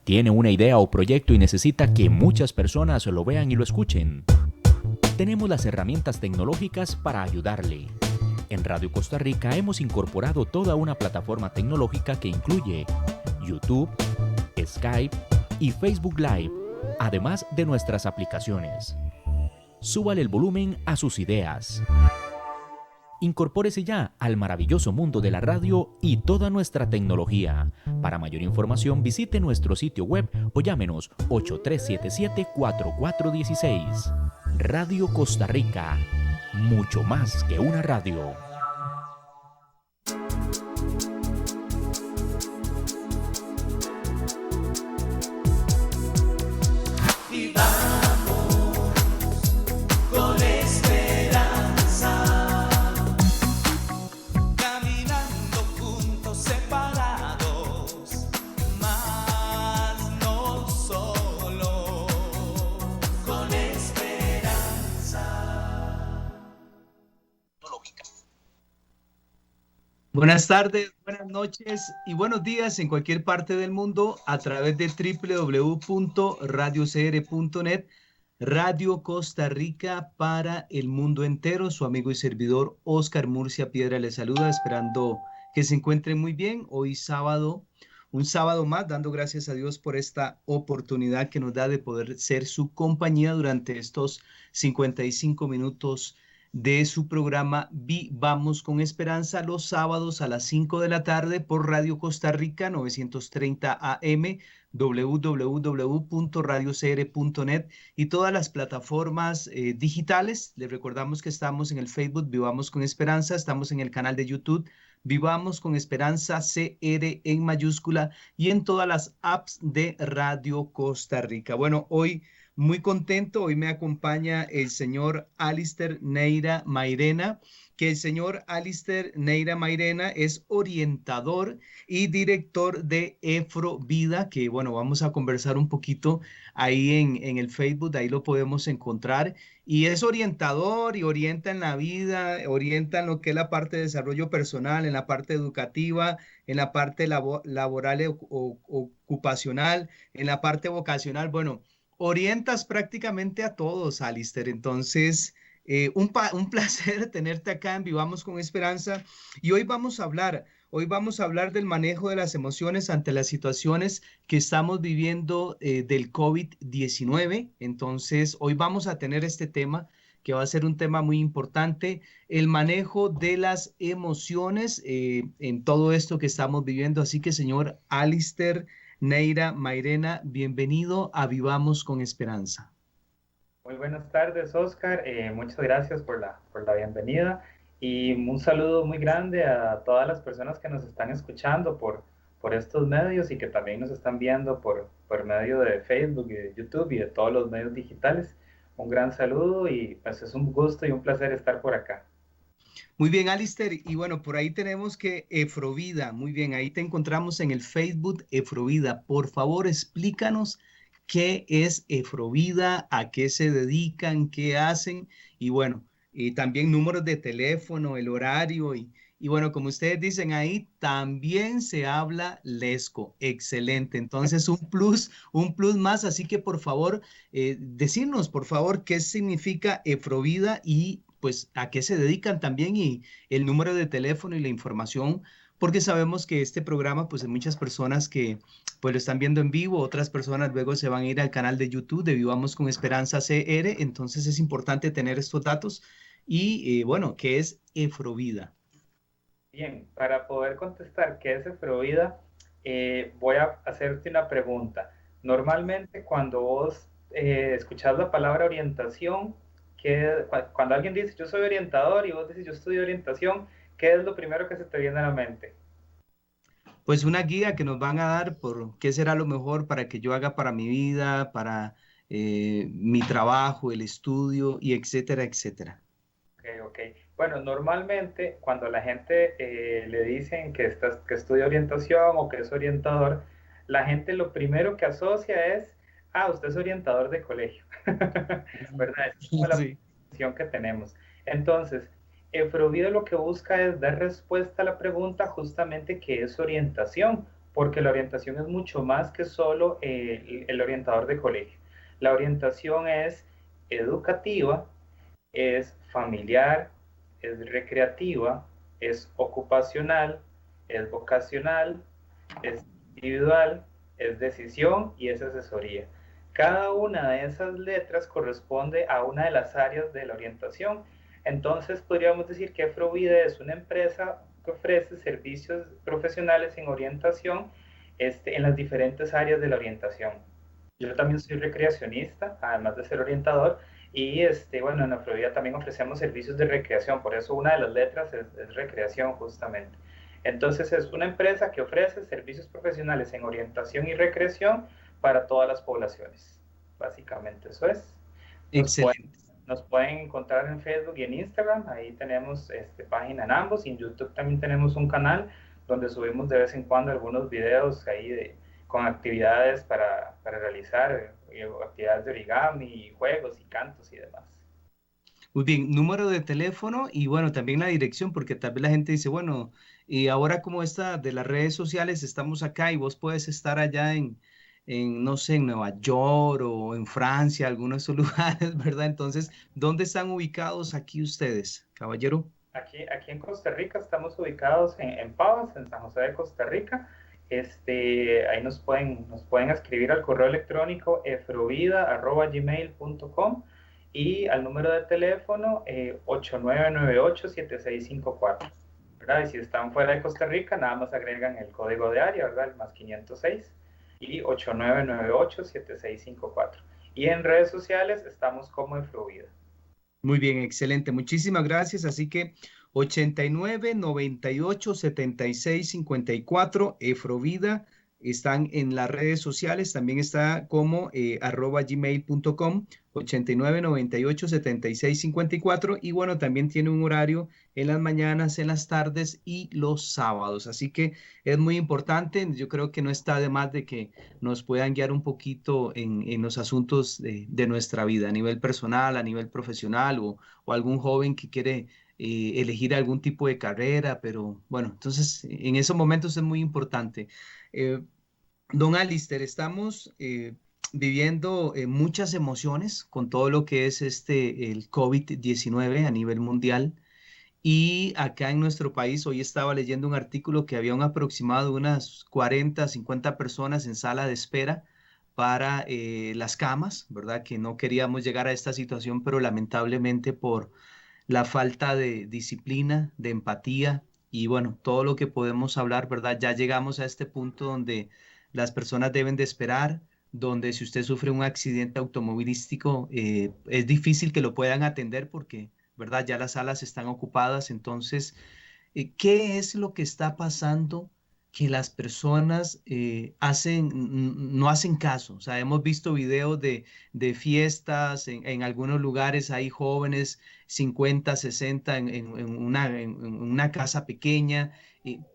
¿Tiene una idea o proyecto y necesita que muchas personas lo vean y lo escuchen? Tenemos las herramientas tecnológicas para ayudarle. En Radio Costa Rica hemos incorporado toda una plataforma tecnológica que incluye YouTube, Skype y Facebook Live, además de nuestras aplicaciones. Súbale el volumen a sus ideas. Incorpórese ya al maravilloso mundo de la radio y toda nuestra tecnología. Para mayor información visite nuestro sitio web o llámenos 8377-4416. Radio Costa Rica, mucho más que una radio. Buenas tardes, buenas noches y buenos días en cualquier parte del mundo a través de www.radiocr.net, Radio Costa Rica para el mundo entero. Su amigo y servidor Oscar Murcia Piedra les saluda, esperando que se encuentren muy bien. Hoy sábado, un sábado más, dando gracias a Dios por esta oportunidad que nos da de poder ser su compañía durante estos 55 minutos de su programa Vivamos con Esperanza, los sábados a las 5 de la tarde por Radio Costa Rica 930 AM, www.radiocr.net y todas las plataformas digitales. Les recordamos que estamos en el Facebook Vivamos con Esperanza, estamos en el canal de YouTube Vivamos con Esperanza CR en mayúscula y en todas las apps de Radio Costa Rica. Bueno, hoy muy contento, hoy me acompaña el señor Alister Neira Mairena, que el señor Alister Neira Mairena es orientador y director de Efrovida, que bueno, vamos a conversar un poquito ahí en el Facebook, ahí lo podemos encontrar. Y es orientador y orienta en la vida, orienta en lo que es la parte de desarrollo personal, en la parte educativa, en la parte laboral o ocupacional, en la parte vocacional. Bueno, orientas prácticamente a todos, Alister. Entonces, un placer tenerte acá en Vivamos con Esperanza. Y hoy vamos a hablar del manejo de las emociones ante las situaciones que estamos viviendo del COVID-19. Entonces, hoy vamos a tener este tema que va a ser un tema muy importante, el manejo de las emociones en todo esto que estamos viviendo. Así que, señor Alister Neira Mairena, bienvenido a Vivamos con Esperanza. Muy buenas tardes, Oscar. Muchas gracias por la bienvenida y un saludo muy grande a todas las personas que nos están escuchando por estos medios y que también nos están viendo por medio de Facebook y de YouTube y de todos los medios digitales. Un gran saludo y pues es un gusto y un placer estar por acá. Muy bien, Alister. Y bueno, por ahí tenemos que Efrovida. Muy bien, ahí te encontramos en el Facebook Efrovida. Por favor, explícanos qué es Efrovida, a qué se dedican, qué hacen y bueno, y también números de teléfono, el horario y bueno, como ustedes dicen ahí, también se habla lesco. Excelente. Entonces, un plus más. Así que por favor, decirnos, por favor, qué significa Efrovida y pues a qué se dedican también y el número de teléfono y la información, porque sabemos que este programa, pues hay muchas personas que pues lo están viendo en vivo, otras personas luego se van a ir al canal de YouTube de Vivamos con Esperanza CR, entonces es importante tener estos datos y bueno, ¿qué es Efrovida? Bien, para poder contestar qué es Efrovida, voy a hacerte una pregunta. Normalmente cuando vos escuchás la palabra orientación, cuando alguien dice yo soy orientador y vos dices yo estudio orientación, ¿qué es lo primero que se te viene a la mente? Pues una guía que nos van a dar por qué será lo mejor para que yo haga para mi vida, para mi trabajo, el estudio y etcétera, etcétera. Ok. Bueno, normalmente cuando a la gente le dicen que estudia orientación o que es orientador, la gente lo primero que asocia es, usted es orientador de colegio, ¿verdad? Es como la Sí. percepción que tenemos. Entonces, Efrovida lo que busca es dar respuesta a la pregunta justamente qué es orientación, porque la orientación es mucho más que solo el orientador de colegio. La orientación es educativa, es familiar, es recreativa, es ocupacional, es vocacional, es individual, es decisión y es asesoría. Cada una de esas letras corresponde a una de las áreas de la orientación. Entonces podríamos decir que Afrovida es una empresa que ofrece servicios profesionales en orientación en las diferentes áreas de la orientación. Yo también soy recreacionista, además de ser orientador, y bueno, en Afrovida también ofrecemos servicios de recreación, por eso una de las letras es recreación justamente. Entonces es una empresa que ofrece servicios profesionales en orientación y recreación para todas las poblaciones. Básicamente eso es. Excelente. Nos pueden encontrar en Facebook y en Instagram, ahí tenemos página en ambos, y en YouTube también tenemos un canal donde subimos de vez en cuando algunos videos ahí con actividades para realizar, actividades de origami, juegos y cantos y demás. Muy bien, número de teléfono y bueno, también la dirección, porque tal vez la gente dice, bueno, y ahora como esta de las redes sociales, estamos acá y vos puedes estar allá no sé, en Nueva York o en Francia, algunos de esos lugares, ¿verdad? Entonces, ¿dónde están ubicados aquí ustedes, caballero? Aquí en Costa Rica estamos ubicados en Pavas, en San José de Costa Rica. Ahí nos pueden escribir al correo electrónico efrovida@gmail.com y al número de teléfono 8998-7654. ¿Verdad? Y si están fuera de Costa Rica, nada más agregan el código de área, ¿verdad? El más 506 y 8998-7654. Y en redes sociales estamos como Efrovida. Muy bien, excelente. Muchísimas gracias. Así que 89 98 76 54 Efrovida están en las redes sociales. También está como @gmail.com 89 98 76 54. Y bueno, también tiene un horario en las mañanas, en las tardes y los sábados. Así que es muy importante. Yo creo que no está de más de que nos puedan guiar un poquito en los asuntos de nuestra vida, a nivel personal, a nivel profesional o algún joven que quiere elegir algún tipo de carrera, pero bueno, entonces en esos momentos es muy importante. Eh, Don Alister, estamos viviendo muchas emociones con todo lo que es el COVID-19 a nivel mundial. Y acá en nuestro país, hoy estaba leyendo un artículo que había un aproximado de unas 40, 50 personas en sala de espera para las camas, ¿verdad? Que no queríamos llegar a esta situación, pero lamentablemente por la falta de disciplina, de empatía y bueno, todo lo que podemos hablar, ¿verdad? Ya llegamos a este punto donde las personas deben de esperar, donde si usted sufre un accidente automovilístico, es difícil que lo puedan atender porque, ¿verdad? Ya las salas están ocupadas. Entonces, ¿qué es lo que está pasando que las personas no hacen caso? O sea, hemos visto videos de fiestas, en algunos lugares hay jóvenes 50, 60 en una casa pequeña.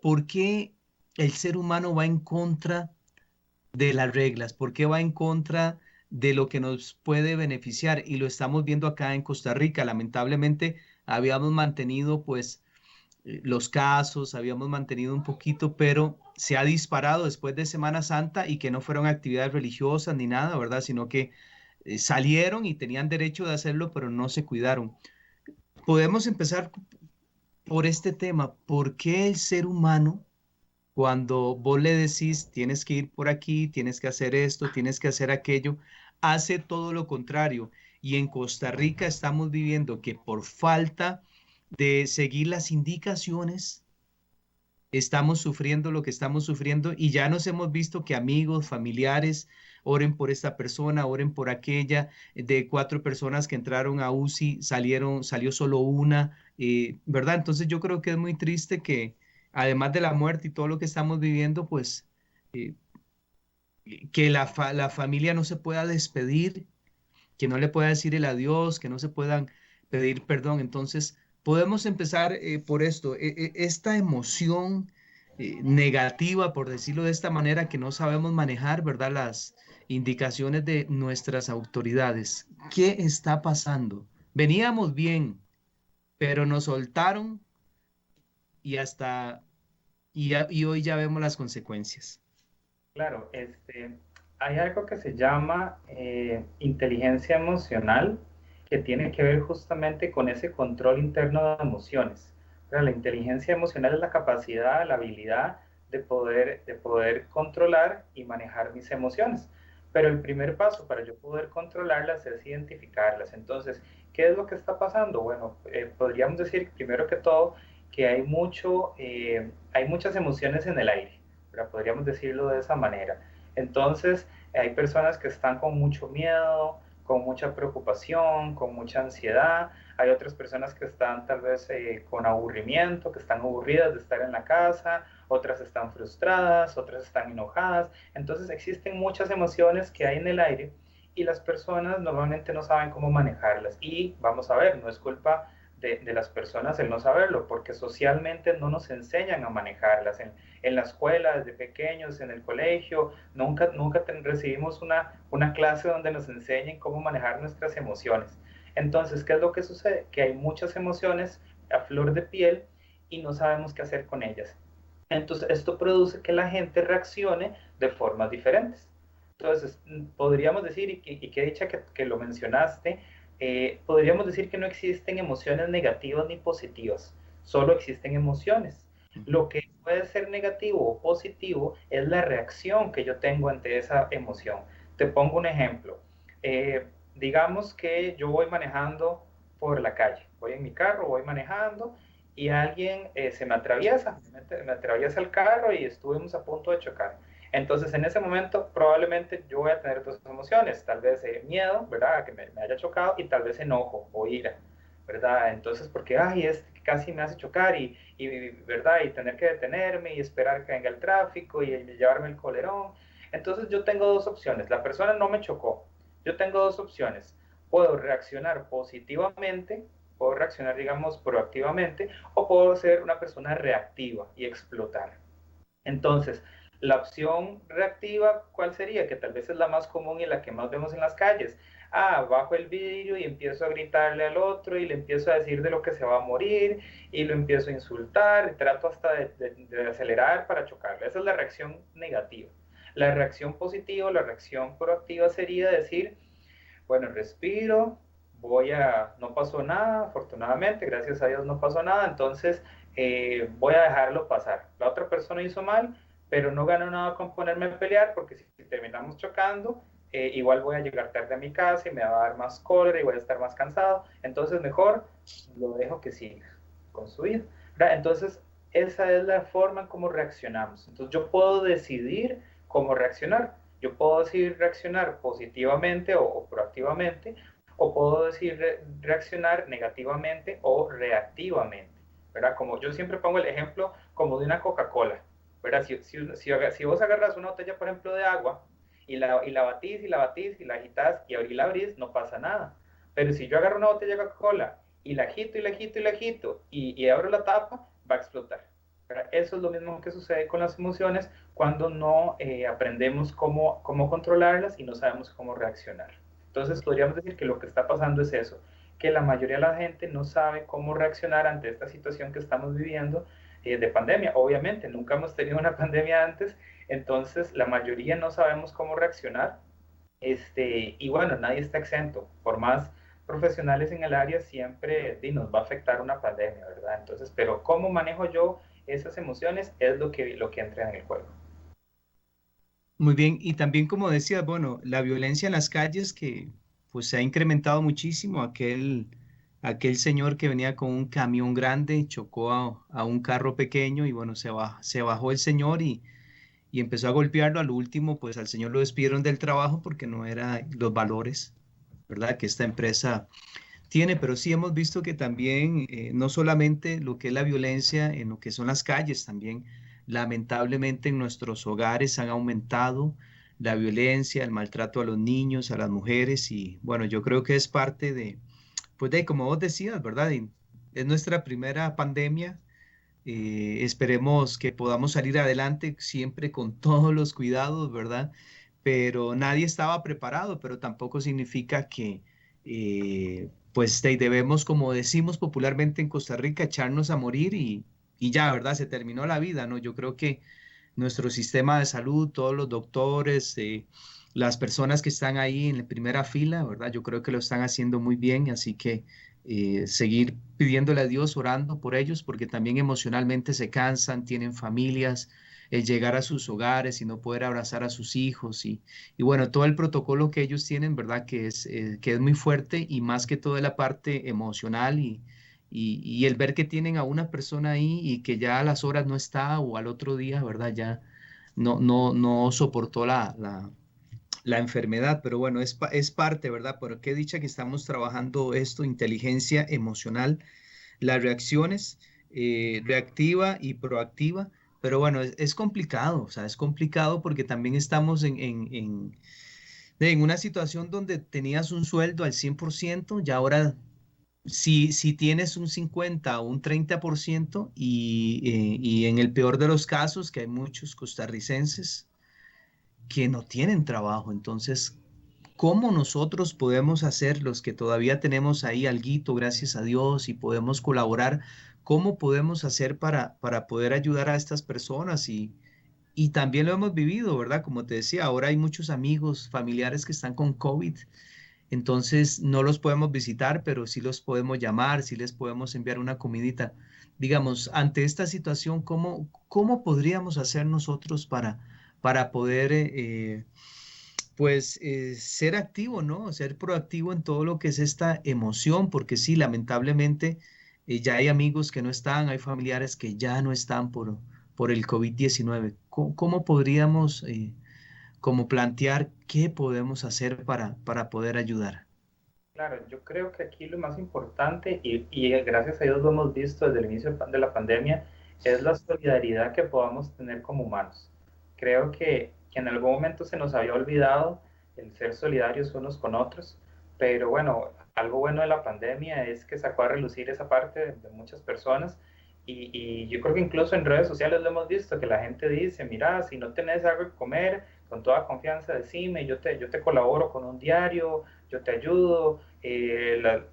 ¿Por qué el ser humano va en contra de las reglas? ¿Por qué va en contra de lo que nos puede beneficiar? Y lo estamos viendo acá en Costa Rica. Lamentablemente habíamos mantenido pues los casos, habíamos mantenido un poquito, pero se ha disparado después de Semana Santa y que no fueron actividades religiosas ni nada, ¿verdad? Sino que salieron y tenían derecho de hacerlo, pero no se cuidaron. Podemos empezar por este tema. ¿Por qué el ser humano, cuando vos le decís, tienes que ir por aquí, tienes que hacer esto, tienes que hacer aquello, hace todo lo contrario? Y en Costa Rica estamos viviendo que por falta de seguir las indicaciones, estamos sufriendo lo que estamos sufriendo y ya nos hemos visto que amigos, familiares, oren por esta persona, oren por aquella. De 4 personas que entraron a UCI, salió solo una, ¿verdad? Entonces yo creo que es muy triste que además de la muerte y todo lo que estamos viviendo, pues eh, que la familia no se pueda despedir, que no le pueda decir el adiós, que no se puedan pedir perdón. Entonces, podemos empezar por esto, esta emoción negativa, por decirlo de esta manera, que no sabemos manejar, ¿verdad? Las indicaciones de nuestras autoridades. ¿Qué está pasando? Veníamos bien, pero nos soltaron y y hoy ya vemos las consecuencias. Claro, hay algo que se llama inteligencia emocional, que tiene que ver justamente con ese control interno de emociones. Pero la inteligencia emocional es la capacidad, la habilidad de poder controlar y manejar mis emociones. Pero el primer paso para yo poder controlarlas es identificarlas. Entonces, ¿qué es lo que está pasando? Bueno, podríamos decir primero que todo que hay muchas emociones en el aire, ¿verdad? Podríamos decirlo de esa manera. Entonces, hay personas que están con mucho miedo, con mucha preocupación, con mucha ansiedad. Hay otras personas que están tal vez con aburrimiento, que están aburridas de estar en la casa, otras están frustradas, otras están enojadas. Entonces, existen muchas emociones que hay en el aire y las personas normalmente no saben cómo manejarlas. Y vamos a ver, no es culpa de las personas el no saberlo, porque socialmente no nos enseñan a manejarlas. En la escuela, desde pequeños, en el colegio, nunca recibimos una clase donde nos enseñen cómo manejar nuestras emociones. Entonces, ¿qué es lo que sucede? Que hay muchas emociones a flor de piel y no sabemos qué hacer con ellas. Entonces, esto produce que la gente reaccione de formas diferentes. Entonces, podríamos decir, y que dicha que lo mencionaste, podríamos decir que no existen emociones negativas ni positivas, solo existen emociones. Lo que puede ser negativo o positivo es la reacción que yo tengo ante esa emoción. Te pongo un ejemplo. Digamos que yo voy manejando por la calle, voy en mi carro, voy manejando y alguien se me atraviesa el carro y estuvimos a punto de chocar. Entonces, en ese momento, probablemente yo voy a tener dos emociones, tal vez miedo, ¿verdad?, que me haya chocado, y tal vez enojo o ira, ¿verdad? Entonces, porque, ay, casi me hace chocar ¿verdad? Y tener que detenerme y esperar que venga el tráfico y llevarme el colerón. Entonces, yo tengo dos opciones. La persona no me chocó. Yo tengo dos opciones. Puedo reaccionar positivamente, puedo reaccionar, digamos, proactivamente, o puedo ser una persona reactiva y explotar. Entonces, la opción reactiva, ¿cuál sería? Que tal vez es la más común y la que más vemos en las calles. Ah, bajo el vidrio y empiezo a gritarle al otro y le empiezo a decir de lo que se va a morir y lo empiezo a insultar y trato hasta de acelerar para chocarle. Esa es la reacción negativa. La reacción positiva, la reacción proactiva sería decir, bueno, respiro, no pasó nada, afortunadamente, gracias a Dios no pasó nada, entonces voy a dejarlo pasar. La otra persona hizo mal, pero no gano nada con ponerme a pelear, porque si terminamos chocando, igual voy a llegar tarde a mi casa y me va a dar más cólera y voy a estar más cansado, entonces mejor lo dejo que siga con su vida, ¿verdad? Entonces, esa es la forma en cómo reaccionamos. Entonces, yo puedo decidir cómo reaccionar. Yo puedo decir reaccionar positivamente o proactivamente, o puedo decir reaccionar negativamente o reactivamente, ¿verdad? Como yo siempre pongo el ejemplo como de una Coca-Cola, ¿verdad? Si vos agarras una botella, por ejemplo, de agua y la batís y la batís y la agitas y la abrís, no pasa nada. Pero si yo agarro una botella de Coca-Cola y la agito y la agito y la agito y abro la tapa, va a explotar. ¿Verdad? Eso es lo mismo que sucede con las emociones cuando no aprendemos cómo controlarlas y no sabemos cómo reaccionar. Entonces podríamos decir que lo que está pasando es eso, que la mayoría de la gente no sabe cómo reaccionar ante esta situación que estamos viviendo de pandemia. Obviamente, nunca hemos tenido una pandemia antes, entonces la mayoría no sabemos cómo reaccionar. Y bueno, nadie está exento. Por más profesionales en el área, siempre nos va a afectar una pandemia, ¿verdad? Entonces, pero cómo manejo yo esas emociones es lo que entra en el juego. Muy bien, y también como decías, bueno, la violencia en las calles que pues se ha incrementado muchísimo. Aquel señor que venía con un camión grande chocó a un carro pequeño y bueno, se bajó el señor y empezó a golpearlo. Al último, pues al señor lo despidieron del trabajo porque no eran los valores, ¿verdad?, que esta empresa tiene. Pero sí hemos visto que también no solamente lo que es la violencia en lo que son las calles, también lamentablemente en nuestros hogares han aumentado la violencia, el maltrato a los niños, a las mujeres. Y bueno, yo creo que es parte pues de, como vos decías, ¿verdad? Y es nuestra primera pandemia. Esperemos que podamos salir adelante siempre con todos los cuidados, ¿verdad? Pero nadie estaba preparado, pero tampoco significa que, pues, debemos, como decimos popularmente en Costa Rica, echarnos a morir y ya, ¿verdad? Se terminó la vida, ¿no? Yo creo que nuestro sistema de salud, todos los doctores, las personas que están ahí en la primera fila, ¿verdad? Yo creo que lo están haciendo muy bien, así que seguir pidiéndole a Dios, orando por ellos, porque también emocionalmente se cansan, tienen familias, el llegar a sus hogares y no poder abrazar a sus hijos y bueno, todo el protocolo que ellos tienen, ¿verdad? Que es muy fuerte y más que todo la parte emocional y el ver que tienen a una persona ahí y que ya a las horas no está o al otro día, ¿verdad? Ya no soportó la enfermedad, pero bueno, es parte, ¿verdad? Pero qué dicha que estamos trabajando esto, inteligencia emocional, las reacciones, reactiva y proactiva, pero bueno, es complicado, o sea, es complicado porque también estamos en una situación donde tenías un sueldo al 100% y ahora si tienes un 50 o un 30% y en el peor de los casos, que hay muchos costarricenses que no tienen trabajo, entonces, ¿cómo nosotros podemos hacer, los que todavía tenemos ahí alguito, gracias a Dios, y podemos colaborar, cómo podemos hacer para poder ayudar a estas personas? Y también lo hemos vivido, ¿verdad? Como te decía, ahora hay muchos amigos, familiares que están con COVID, entonces no los podemos visitar, pero sí los podemos llamar, sí les podemos enviar una comidita. Digamos, ante esta situación, ¿cómo podríamos hacer nosotros para poder, pues, ser activo, ¿no? Ser proactivo en todo lo que es esta emoción, porque sí, lamentablemente, ya hay amigos que no están, hay familiares que ya no están por el COVID-19. ¿Cómo podríamos, como plantear qué podemos hacer para poder ayudar? Claro, yo creo que aquí lo más importante, y gracias a Dios lo hemos visto desde el inicio de la pandemia, es la solidaridad que podamos tener como humanos. Creo que en algún momento se nos había olvidado el ser solidarios unos con otros, pero bueno, algo bueno de la pandemia es que sacó a relucir esa parte de muchas personas y yo creo que incluso en redes sociales lo hemos visto, que la gente dice, mira, si no tenés algo que comer, con toda confianza decime, yo te colaboro con un diario, yo te ayudo.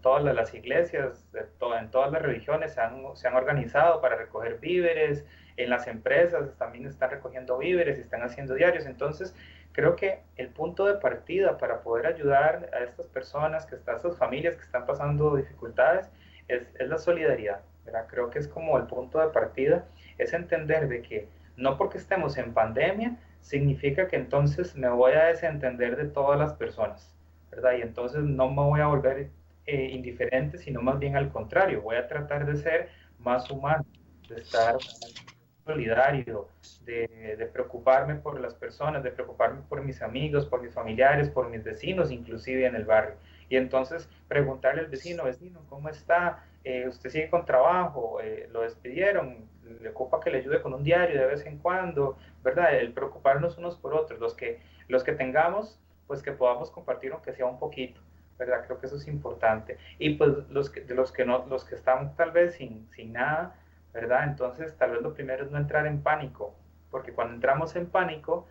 Todas las iglesias en todas las religiones se han organizado para recoger víveres, en las empresas también están recogiendo víveres y están haciendo diarios. Entonces, creo que el punto de partida para poder ayudar a estas personas, a estas familias que están pasando dificultades, es la solidaridad, ¿verdad? Creo que es como el punto de partida, es entender de que no porque estemos en pandemia, significa que entonces me voy a desentender de todas las personas, ¿verdad? Y entonces no me voy a volver indiferente, sino más bien al contrario, voy a tratar de ser más humano, de estar solidario, de preocuparme por las personas, de preocuparme por mis amigos, por mis familiares, por mis vecinos, inclusive en el barrio. Y entonces preguntarle al vecino, vecino, ¿cómo está? ¿Usted sigue con trabajo? ¿Lo despidieron? ¿Le ocupa que le ayude con un diario de vez en cuando? ¿Verdad? El preocuparnos unos por otros, los que tengamos, pues que podamos compartir aunque sea un poquito, ¿verdad? Creo que eso es importante. Y pues los que están tal vez sin nada, ¿verdad? Entonces, tal vez lo primero es no entrar en pánico, porque cuando entramos en pánico,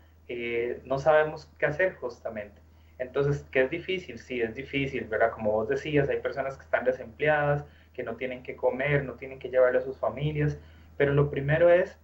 no sabemos qué hacer justamente. Entonces, ¿qué es difícil? Sí, es difícil, ¿verdad? Como vos decías, hay personas que están desempleadas, que no tienen que comer, no tienen que llevarle a sus familias, pero lo primero es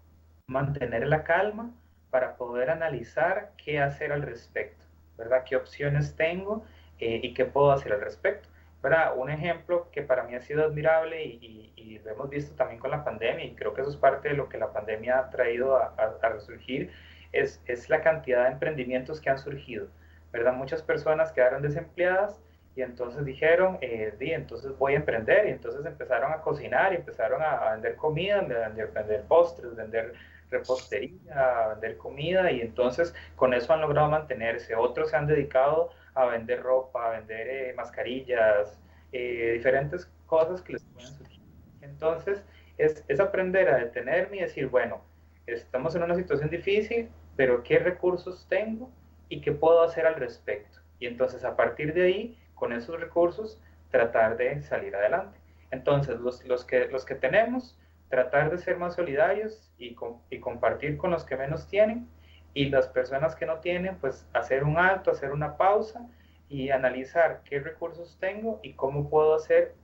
mantener la calma para poder analizar qué hacer al respecto, ¿verdad? ¿Qué opciones tengo y qué puedo hacer al respecto? ¿Verdad? Un ejemplo que para mí ha sido admirable y lo hemos visto también con la pandemia, y creo que eso es parte de lo que la pandemia ha traído a resurgir, es la cantidad de emprendimientos que han surgido, ¿verdad? Muchas personas quedaron desempleadas y entonces dijeron, entonces voy a emprender, y entonces empezaron a cocinar, y empezaron a vender comida, vender postres, vender repostería, a vender comida, y entonces con eso han logrado mantenerse. Otros se han dedicado a vender ropa, a vender mascarillas, diferentes cosas que les pueden surgir. Entonces, es aprender a detenerme y decir, bueno, estamos en una situación difícil, pero ¿qué recursos tengo y qué puedo hacer al respecto? Y entonces, a partir de ahí, con esos recursos, tratar de salir adelante. Entonces, los que tenemos, tratar de ser más solidarios y compartir con los que menos tienen, y las personas que no tienen, pues hacer un alto, hacer una pausa y analizar qué recursos tengo y cómo puedo hacer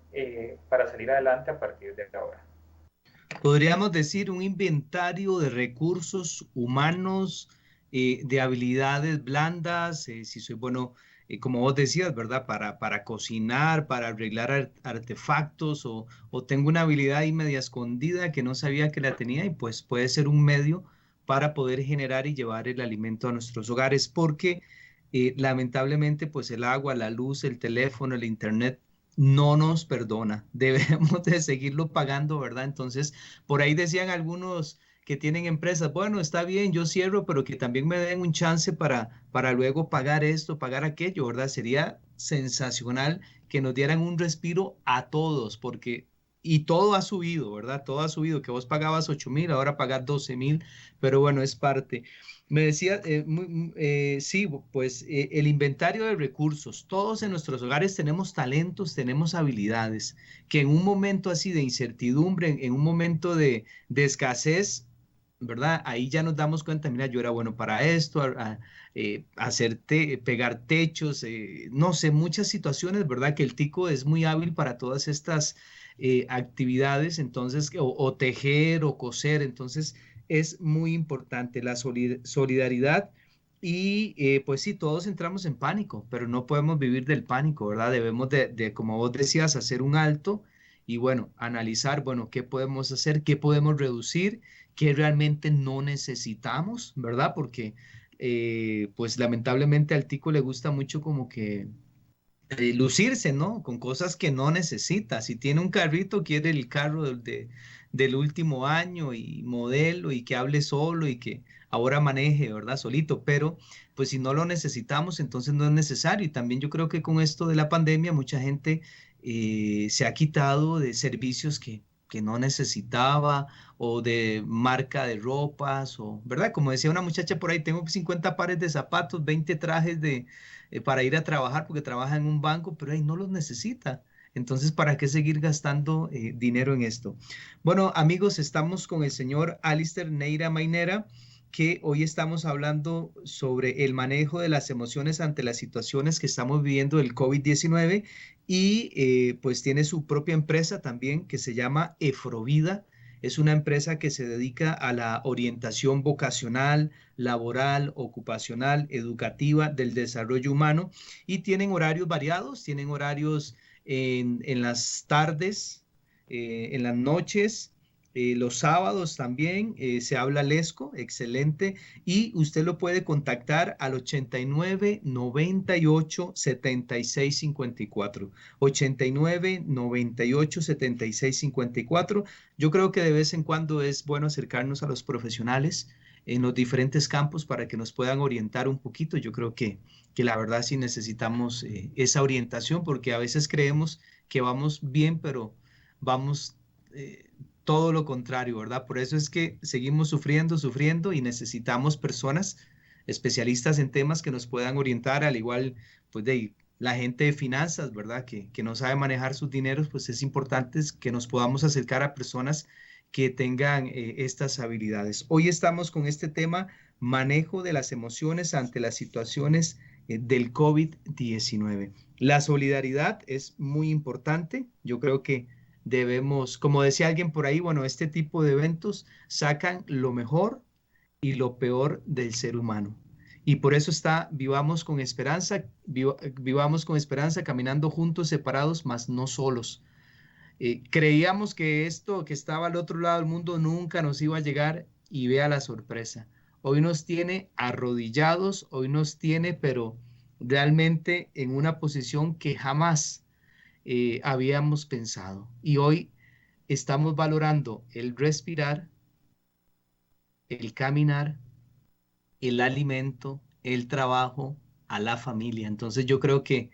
para salir adelante a partir de ahora. podríamos decir un inventario de recursos humanos, de habilidades blandas, si soy bueno, como vos decías, ¿verdad? Para cocinar, para arreglar artefactos, o tengo una habilidad ahí media escondida que no sabía que la tenía, y pues puede ser un medio para poder generar y llevar el alimento a nuestros hogares, porque lamentablemente pues el agua, la luz, el teléfono, el internet no nos perdona, debemos de seguirlo pagando, ¿verdad? Entonces, por ahí decían algunos que tienen empresas, bueno, está bien, yo cierro, pero que también me den un chance para luego pagar esto, pagar aquello, ¿verdad? Sería sensacional que nos dieran un respiro a todos, porque, y todo ha subido, ¿verdad? Todo ha subido, que vos pagabas 8,000, ahora pagas 12,000, pero bueno, es parte. Me decía, sí, pues el inventario de recursos. Todos en nuestros hogares tenemos talentos, tenemos habilidades, que en un momento así de incertidumbre, en un momento de escasez, ¿verdad? Ahí ya nos damos cuenta, mira, yo era bueno para esto, pegar techos, no sé, muchas situaciones, ¿verdad? Que el tico es muy hábil para todas estas actividades, entonces, o tejer o coser, entonces es muy importante la solidaridad. Y pues sí, todos entramos en pánico, pero no podemos vivir del pánico, ¿verdad? Debemos como vos decías, hacer un alto y bueno, analizar, bueno, qué podemos hacer, qué podemos reducir, qué realmente no necesitamos, ¿verdad? Porque pues lamentablemente al tico le gusta mucho como que lucirse, ¿no? Con cosas que no necesita. Si tiene un carrito, quiere el carro del último año y modelo y que hable solo y que ahora maneje, ¿verdad? Solito, pero pues si no lo necesitamos, entonces no es necesario. Y también yo creo que con esto de la pandemia, mucha gente se ha quitado de servicios que no necesitaba o de marca de ropas o, ¿verdad? Como decía una muchacha por ahí, tengo 50 pares de zapatos, 20 trajes para ir a trabajar porque trabaja en un banco, pero ahí no los necesita. Entonces, ¿para qué seguir gastando dinero en esto? Bueno, amigos, estamos con el señor Alister Neira Mainera, que hoy estamos hablando sobre el manejo de las emociones ante las situaciones que estamos viviendo del COVID-19 y pues tiene su propia empresa también que se llama Efrovida. Es una empresa que se dedica a la orientación vocacional, laboral, ocupacional, educativa, del desarrollo humano y tienen horarios variados, tienen horarios en las tardes, en las noches, los sábados también se habla lesco, excelente, y usted lo puede contactar al 89 98 76 54. 89 98 76 54. Yo creo que de vez en cuando es bueno acercarnos a los profesionales en los diferentes campos para que nos puedan orientar un poquito. Yo creo que la verdad sí necesitamos esa orientación porque a veces creemos que vamos bien, pero vamos todo lo contrario, ¿verdad? Por eso es que seguimos sufriendo, sufriendo y necesitamos personas especialistas en temas que nos puedan orientar, al igual, pues de la gente de finanzas, ¿verdad? Que no sabe manejar sus dineros, pues es importante que nos podamos acercar a personas que tengan estas habilidades. Hoy estamos con este tema, manejo de las emociones ante las situaciones del COVID-19. La solidaridad es muy importante. Yo creo que debemos, como decía alguien por ahí, bueno, este tipo de eventos sacan lo mejor y lo peor del ser humano. Y por eso está, vivamos con esperanza, caminando juntos, separados, mas no solos. Creíamos que esto que estaba al otro lado del mundo nunca nos iba a llegar y vea la sorpresa. Hoy nos tiene arrodillados, hoy nos tiene, pero realmente en una posición que jamás habíamos pensado. Y hoy estamos valorando el respirar, el caminar, el alimento, el trabajo, a la familia. Entonces yo creo que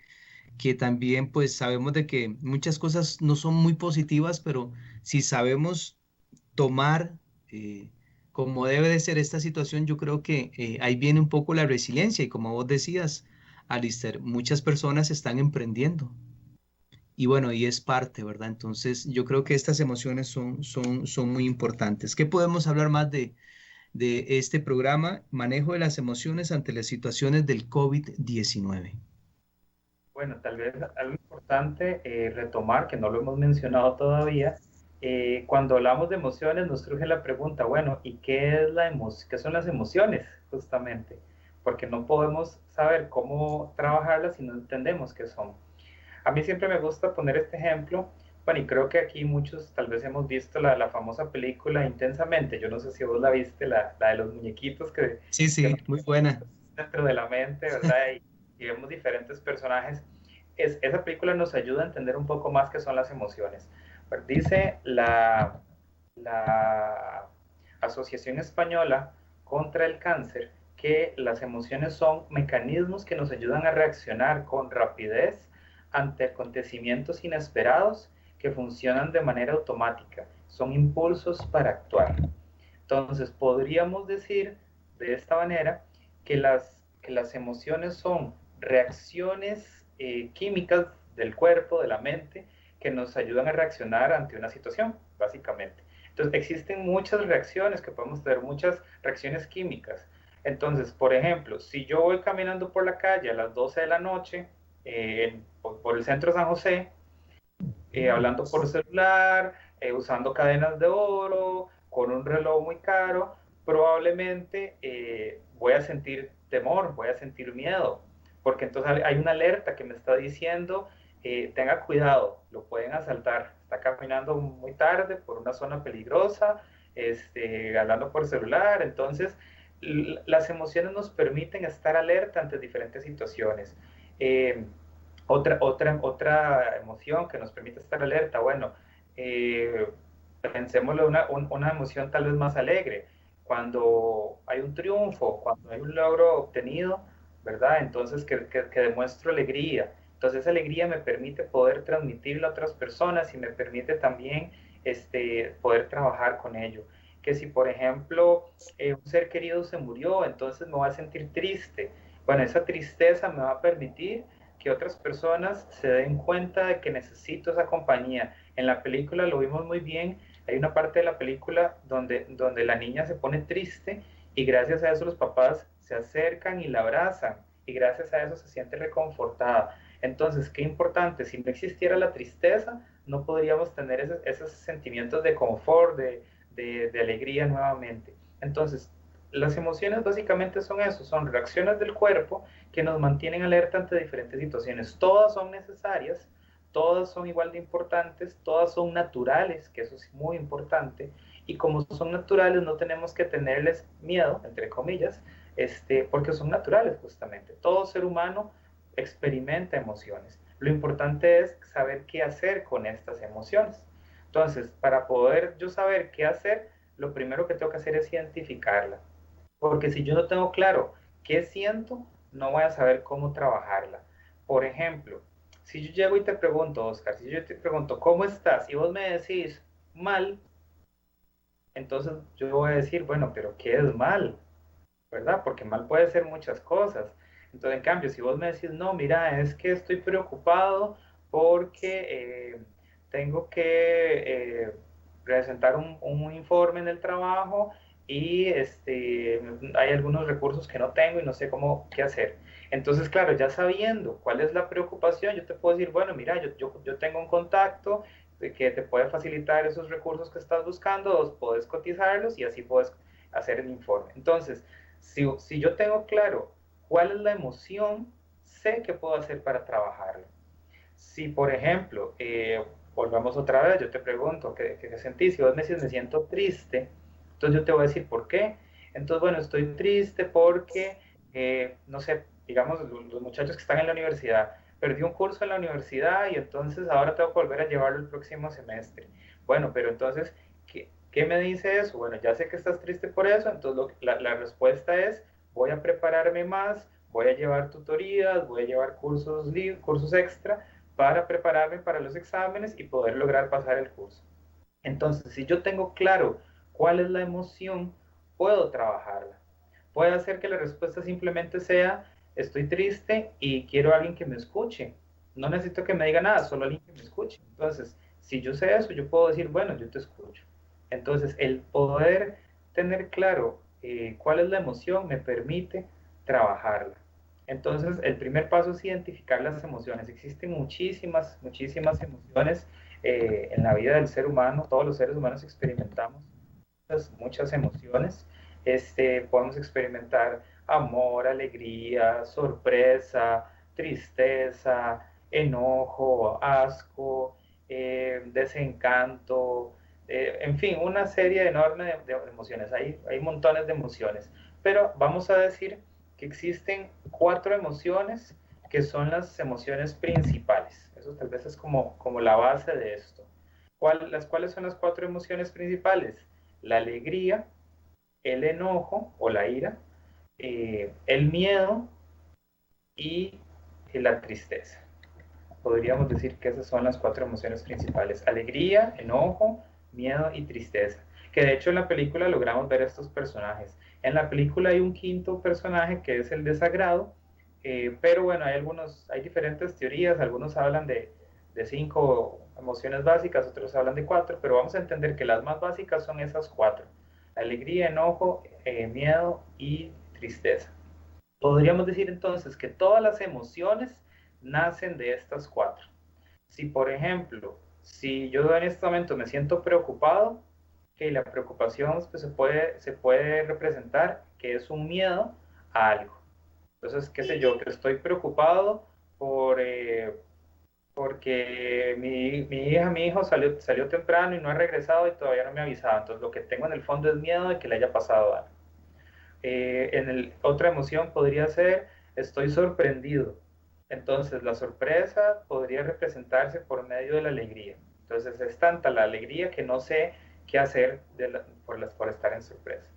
también pues sabemos de que muchas cosas no son muy positivas, pero si sabemos tomar como debe de ser esta situación, yo creo que ahí viene un poco la resiliencia y como vos decías, Alister, muchas personas están emprendiendo. Y bueno, y es parte, ¿verdad? Entonces, yo creo que estas emociones son muy importantes. ¿Qué podemos hablar más de este programa, manejo de las emociones ante las situaciones del COVID-19? Bueno, tal vez algo importante retomar, que no lo hemos mencionado todavía, Cuando hablamos de emociones nos surge la pregunta, bueno, ¿y qué son las emociones justamente? Porque no podemos saber cómo trabajarlas si no entendemos qué son. A mí siempre me gusta poner este ejemplo, bueno, y creo que aquí muchos tal vez hemos visto la famosa película Intensamente, yo no sé si vos la viste, la de los muñequitos Sí, que nos sí, muy buena. dentro de la mente, ¿verdad? Y vemos diferentes personajes. Esa película nos ayuda a entender un poco más qué son las emociones. Pues dice la Asociación Española contra el Cáncer que las emociones son mecanismos que nos ayudan a reaccionar con rapidez ante acontecimientos inesperados que funcionan de manera automática. Son impulsos para actuar. Entonces, podríamos decir de esta manera que las emociones son reacciones químicas del cuerpo, de la mente, que nos ayudan a reaccionar ante una situación, básicamente. Entonces, existen muchas reacciones que podemos tener, muchas reacciones químicas. Entonces, por ejemplo, si yo voy caminando por la calle a las 12 de la noche por el centro de San José, hablando por celular, usando cadenas de oro, con un reloj muy caro, probablemente voy a sentir temor, voy a sentir miedo, porque entonces hay una alerta que me está diciendo, tenga cuidado, lo pueden asaltar, está caminando muy tarde por una zona peligrosa, hablando por celular, entonces las emociones nos permiten estar alerta ante diferentes situaciones. Otra emoción que nos permite estar alerta, bueno, eh, pensémoslo una emoción tal vez más alegre, cuando hay un triunfo, cuando hay un logro obtenido, ¿verdad? Entonces que demuestro alegría. Entonces esa alegría me permite poder transmitirla a otras personas y me permite también poder trabajar con ello. Que si, por ejemplo, un ser querido se murió, entonces me voy a sentir triste. Bueno, esa tristeza me va a permitir que otras personas se den cuenta de que necesito esa compañía. En la película lo vimos muy bien, hay una parte de la película donde la niña se pone triste y gracias a eso los papás se acercan y la abrazan y gracias a eso se siente reconfortada. Entonces, qué importante, si no existiera la tristeza, no podríamos tener esos sentimientos de confort, de alegría nuevamente. Entonces, las emociones básicamente son eso, son reacciones del cuerpo que nos mantienen alerta ante diferentes situaciones. Todas son necesarias, todas son igual de importantes, todas son naturales, que eso es muy importante, y como son naturales no tenemos que tenerles miedo, entre comillas, porque son naturales justamente. Todo ser humano experimenta emociones. Lo importante es saber qué hacer con estas emociones. Entonces, para poder yo saber qué hacer, lo primero que tengo que hacer es identificarla. Porque si yo no tengo claro qué siento, no voy a saber cómo trabajarla. Por ejemplo, si yo llego y te pregunto, Oscar, si yo te pregunto, ¿cómo estás? Y vos me decís, mal, entonces yo voy a decir, bueno, pero ¿qué es mal? ¿Verdad? Porque mal puede ser muchas cosas. Entonces, en cambio, si vos me decís, no, mira, es que estoy preocupado porque tengo que presentar un informe en el trabajo y hay algunos recursos que no tengo y no sé cómo qué hacer. Entonces, claro, ya sabiendo cuál es la preocupación, yo te puedo decir, bueno, mira, yo tengo un contacto que te puede facilitar esos recursos que estás buscando, vos podés cotizarlos y así puedes hacer el informe. Entonces, si yo tengo claro cuál es la emoción, sé qué puedo hacer para trabajarla. Si, por ejemplo, volvamos otra vez, yo te pregunto, ¿qué sentís? Si vos me decís, me siento triste, entonces yo te voy a decir, ¿por qué? Entonces, bueno, estoy triste porque, no sé, digamos, los muchachos que están en la universidad, perdí un curso en la universidad y entonces ahora tengo que volver a llevarlo el próximo semestre. Bueno, pero entonces, ¿qué me dice eso? Bueno, ya sé que estás triste por eso, entonces la respuesta es, voy a prepararme más, voy a llevar tutorías, voy a llevar cursos extra para prepararme para los exámenes y poder lograr pasar el curso. Entonces, si yo tengo claro cuál es la emoción, puedo trabajarla. Puede hacer que la respuesta simplemente sea, estoy triste y quiero a alguien que me escuche. No necesito que me diga nada, solo alguien que me escuche. Entonces, si yo sé eso, yo puedo decir, bueno, yo te escucho. Entonces, el poder tener claro cuál es la emoción me permite trabajarla. Entonces, el primer paso es identificar las emociones. Existen muchísimas emociones en la vida del ser humano, todos los seres humanos experimentamos muchas emociones. Podemos experimentar amor, alegría, sorpresa, tristeza, enojo, asco, desencanto, en fin, una serie enorme de emociones. Hay montones de emociones, pero vamos a decir que existen 4 emociones que son las emociones principales. Eso tal vez es como la base de esto. ¿Cuáles son las 4 emociones principales? La alegría, el enojo o la ira, el miedo y la tristeza. Podríamos decir que esas son las 4 emociones principales: alegría, enojo, miedo y tristeza. Que de hecho en la película logramos ver estos personajes. En la película hay un quinto personaje que es el desagrado, pero bueno, hay diferentes teorías. Algunos hablan de 5 emociones básicas, otros hablan de 4, pero vamos a entender que las más básicas son esas 4: alegría, enojo, miedo y tristeza. Podríamos decir entonces que todas las emociones nacen de estas 4. Si, por ejemplo, si yo en este momento me siento preocupado, que la preocupación pues, se puede representar que es un miedo a algo. Entonces, qué sé yo, que estoy preocupado porque mi hijo salió temprano y no ha regresado y todavía no me ha avisado. Entonces, lo que tengo en el fondo es miedo de que le haya pasado algo. Otra emoción podría ser, estoy sorprendido. Entonces, la sorpresa podría representarse por medio de la alegría. Entonces, es tanta la alegría que no sé qué hacer por estar en sorpresa.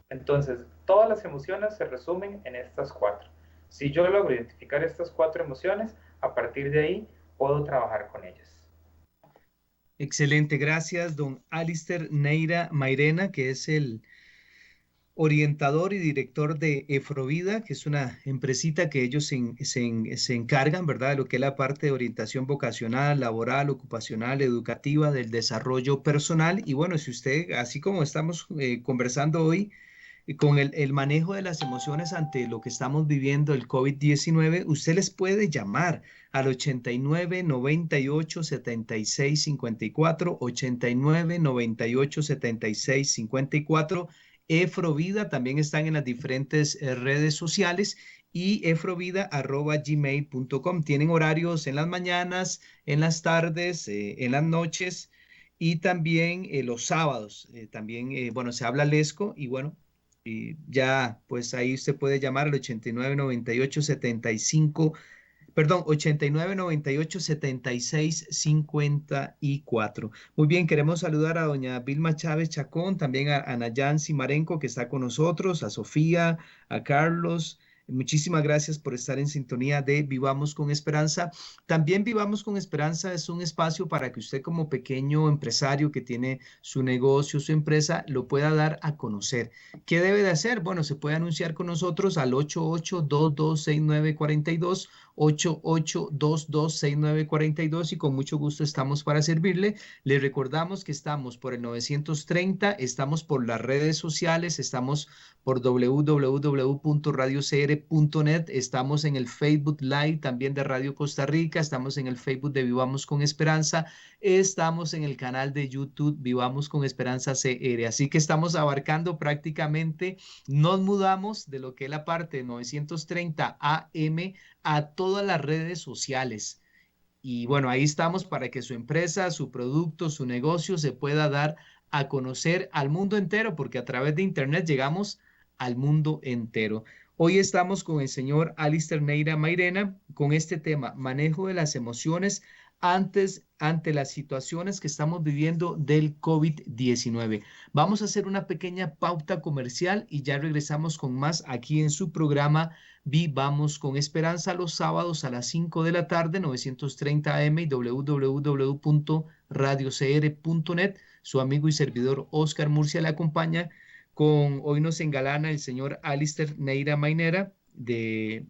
Entonces, todas las emociones se resumen en estas 4. Si yo logro identificar estas 4 emociones, a partir de ahí puedo trabajar con ellas. Excelente, gracias, don Alister Neira Mairena, que es el orientador y director de Efrovida, que es una empresita que ellos se encargan, ¿verdad?, de lo que es la parte de orientación vocacional, laboral, ocupacional, educativa, del desarrollo personal. Y bueno, si usted, así como estamos conversando hoy, con el manejo de las emociones ante lo que estamos viviendo, el COVID-19, usted les puede llamar al 89 98 76 54, 89 98 76 54. Efrovida también están en las diferentes redes sociales y efrovida@gmail.com. Tienen horarios en las mañanas, en las tardes, en las noches y también los sábados. También, bueno, se habla lesco y bueno, y ya, pues ahí usted puede llamar al 89 98 75, perdón, 89 98 76 54. Muy bien, queremos saludar a doña Vilma Chávez Chacón, también a Nayan Simarenko, que está con nosotros, a Sofía, a Carlos. Muchísimas gracias por estar en sintonía de Vivamos con Esperanza. También Vivamos con Esperanza es un espacio para que usted como pequeño empresario que tiene su negocio, su empresa, lo pueda dar a conocer. ¿Qué debe de hacer? Bueno, se puede anunciar con nosotros al 88226942, 88226942 y con mucho gusto estamos para servirle. Les recordamos que estamos por el 930, estamos por las redes sociales, estamos por www.radiocr.net, estamos en el Facebook Live también de Radio Costa Rica, estamos en el Facebook de Vivamos con Esperanza, estamos en el canal de YouTube Vivamos con Esperanza CR, así que estamos abarcando prácticamente, nos mudamos de lo que es la parte 930 AM a todas las redes sociales. Y bueno, ahí estamos para que su empresa, su producto, su negocio se pueda dar a conocer al mundo entero, porque a través de Internet llegamos al mundo entero. Hoy estamos con el señor Alister Neira Mairena con este tema, manejo de las emociones ante las situaciones que estamos viviendo del COVID-19. Vamos a hacer una pequeña pauta comercial y ya regresamos con más aquí en su programa Vivamos con Esperanza, los sábados a las 5 de la tarde, 930 AM y www.radiocr.net. Su amigo y servidor Oscar Murcia le acompaña. Hoy nos engalana el señor Alister Neira Mainera, que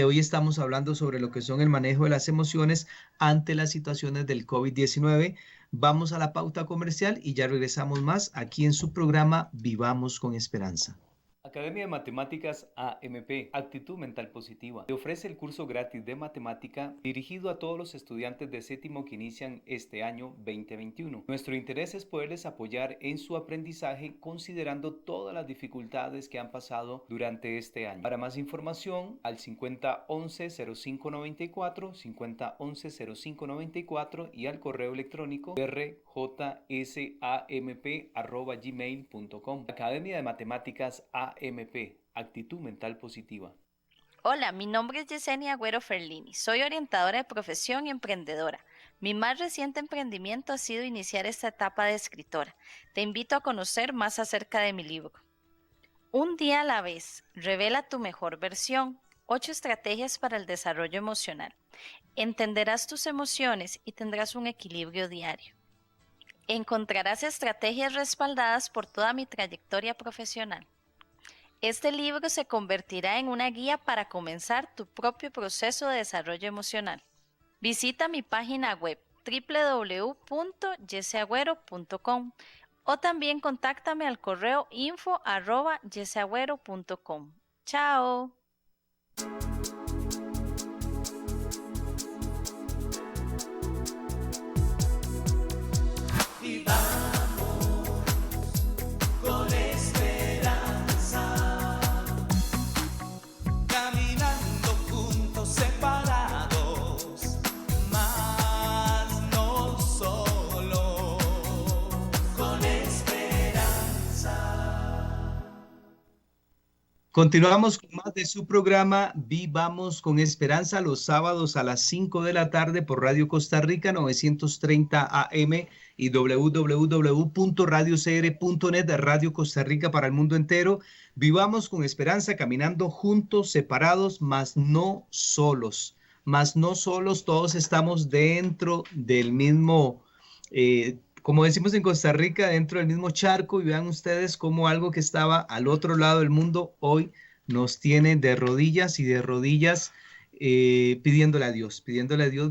hoy estamos hablando sobre lo que son el manejo de las emociones ante las situaciones del COVID-19. Vamos a la pauta comercial y ya regresamos más aquí en su programa Vivamos con Esperanza. Academia de Matemáticas AMP, Actitud Mental Positiva, te ofrece el curso gratis de matemática dirigido a todos los estudiantes de séptimo que inician este año 2021. Nuestro interés es poderles apoyar en su aprendizaje considerando todas las dificultades que han pasado durante este año. Para más información, al 5011-0594, 5011-0594 y al correo electrónico rjsamp@gmail.com. Academia de Matemáticas AMP, Actitud Mental Positiva. Hola, mi nombre es Yesenia Agüero Ferlini. Soy orientadora de profesión y emprendedora. Mi más reciente emprendimiento ha sido iniciar esta etapa de escritora. Te invito a conocer más acerca de mi libro. Un día a la vez, revela tu mejor versión. 8 estrategias para el desarrollo emocional. Entenderás tus emociones y tendrás un equilibrio diario. Encontrarás estrategias respaldadas por toda mi trayectoria profesional. Este libro se convertirá en una guía para comenzar tu propio proceso de desarrollo emocional. Visita mi página web www.yeseagüero.com o también contáctame al correo info@yeseagüero.com. ¡Chao! Continuamos con más de su programa Vivamos con Esperanza los sábados a las 5 de la tarde por Radio Costa Rica 930 AM y www.radiocr.net, Radio Costa Rica para el mundo entero. Vivamos con esperanza, caminando juntos, separados, mas no solos. Mas no solos, todos estamos dentro del mismo, como decimos en Costa Rica, dentro del mismo charco, y vean ustedes cómo algo que estaba al otro lado del mundo hoy nos tiene de rodillas y de rodillas pidiéndole a Dios,